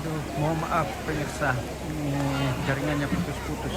Aduh, mohon maaf pemirsa, ini jaringannya putus-putus.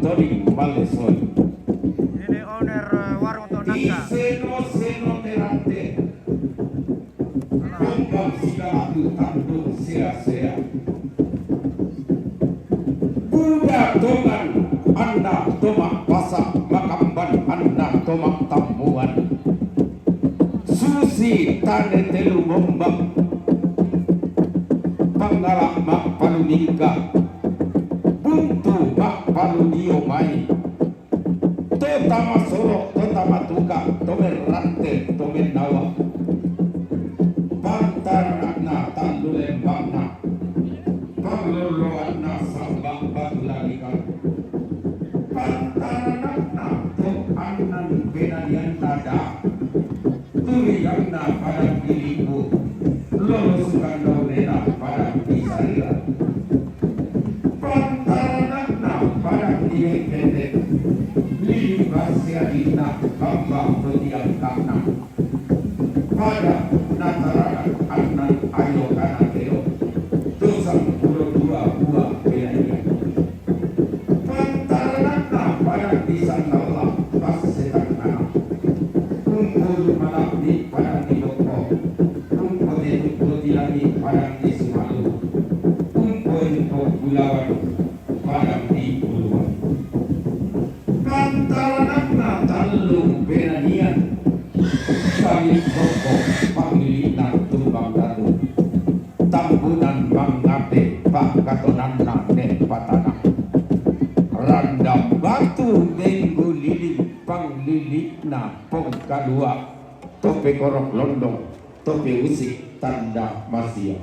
Tony Malesoy. Ini owner warung atau nangka. Seno terante. Kembang segala tanduk sia-sia. Buddha dongan anda tomak pasak makamban anda tomak tamuan. Susi tane telu ngombak. Pangalak mak paluningka. Buntu mak palunio mai. Totama soro, totama tuka, tomer rante, tomer nawa. Pantarana tandulembangna. Pangloloana sambang batulalikan. Pantarana to anan benadian tada. Turiyangna padang diriku. Lolosukan daunena padang disarira. Pantarana padang diwekendek. Lili Basyadina Bambang Bodiang Kakna pada Natarana Anan Ayo Kanateo Dosang Pulau Dua Buah Benaya Pantarana pada Disang Naula Basetan Nana Kumpul Malak di Padang di Loko Kumpul Itu Kutilani Padang di Sumalu Kumpul Itu Gulawan Padang di Puluhan Pantaranakna talung benanian Kali toko pangilinan tumbang datu Tambunan mangate pak katonan nane patana Randam batu minggu liling panglilikna pong kadua Tope korok londong tope usik tanda masia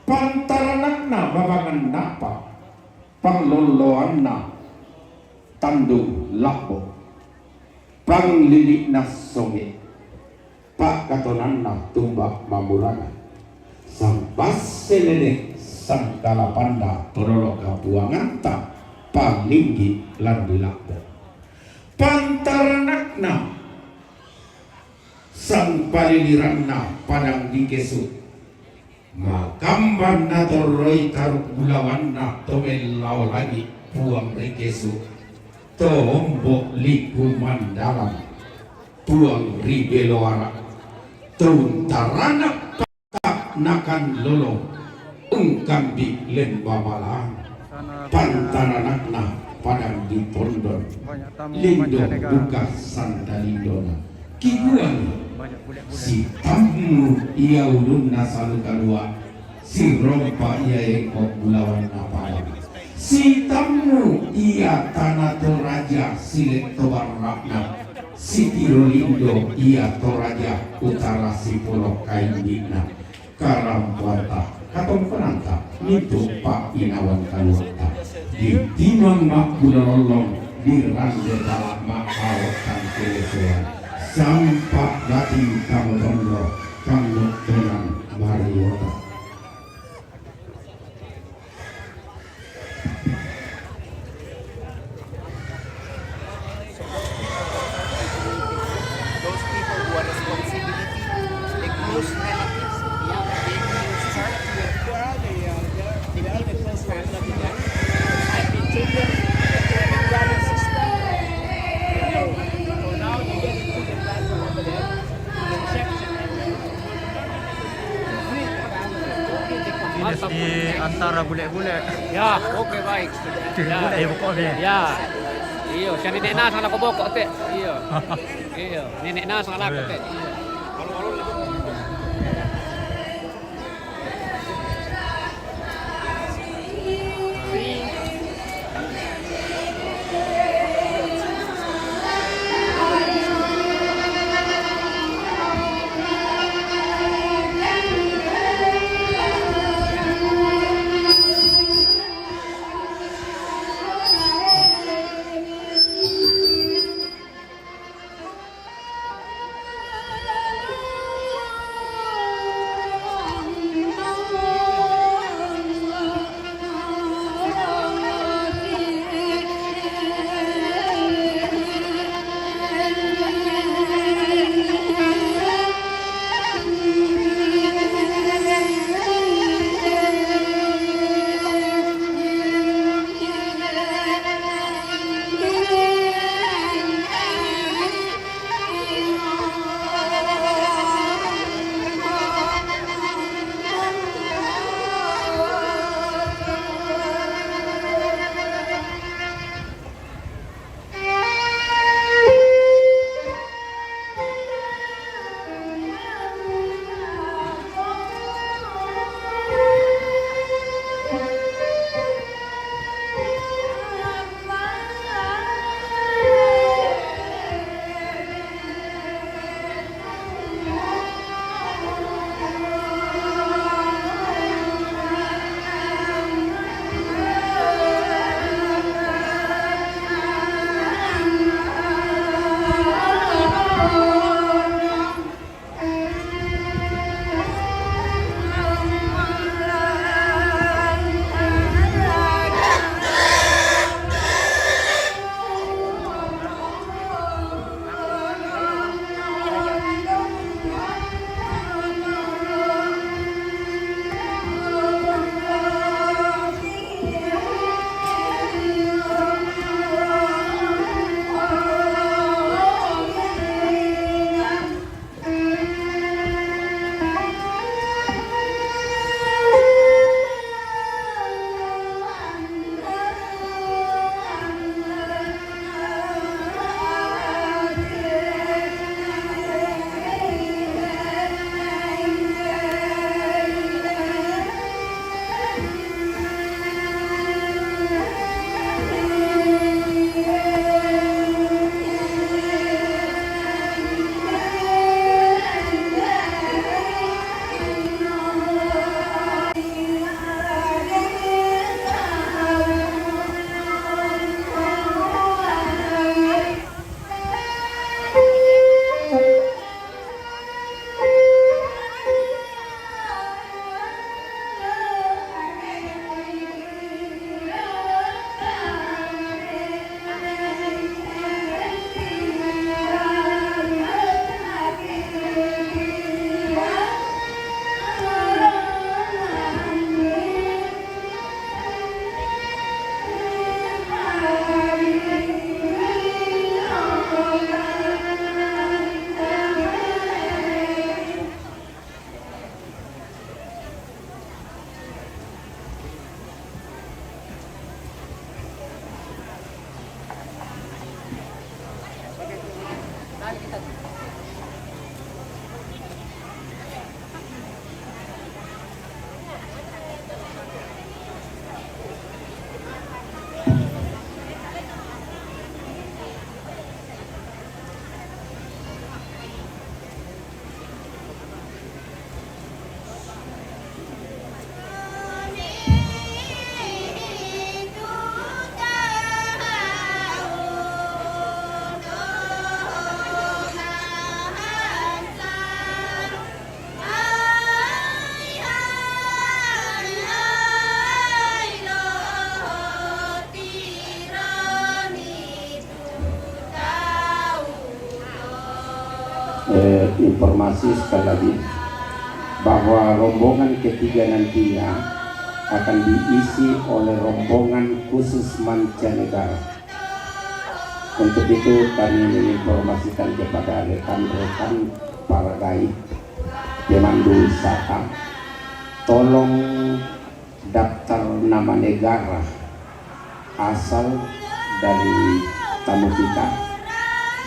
Pantaranakna babangan napa Pangloloanna tandung lapo panglilik nasonge pak katonanna tumbak mamulana sampas selene sangkala panda torolo kapuanganta palinggi landu lapo pantaranakna sang paliliranna padang dikesu makamban na toroi taruk bulawanna tomelau lagi puang dikesu Tombok liku mandalam tuang ribeloara tuntarana patak nakan lolo ungkambi lemba malang pantaranakna padang di pondon lindo buka sandalindona kibuan si tamu ia ulun nasalu kalua si rompa ia ekok bulawan napalang si tamu ia tanah toraja silet tobarrakna si tirolindo ia toraja utara si pulau kaindina karampuata katong penanta itu pak inawan kaluata di timang mak budolong di rande dalam mak awakan kelesuan sampak batin kamu tondo kamu tenang mariota di antara bule-bule. Ya, oke baik. Bule ibu kota. Ya. Iya, siya nenek na sang nakoboko te. Iya. Iya, nenek na sang nakoboko te. Iya. informasi sekali lagi bahwa rombongan ketiga nantinya akan diisi oleh rombongan khusus mancanegara. Untuk itu kami menginformasikan kepada rekan-rekan para guide pemandu wisata, tolong daftar nama negara asal dari tamu kita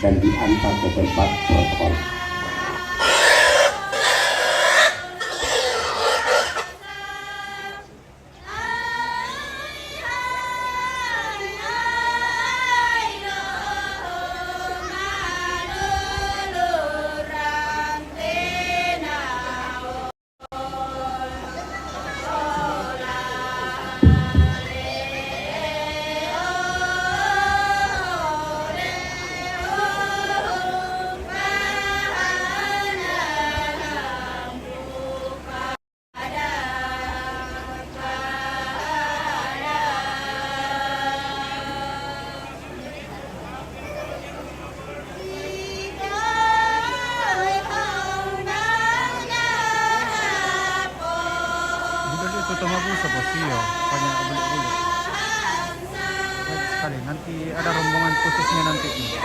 dan diantar ke tempat protokol. Itu tumabu sa Bosio, kanya ulit-ulit. Baik sekali, nanti ada rombongan khususnya nanti.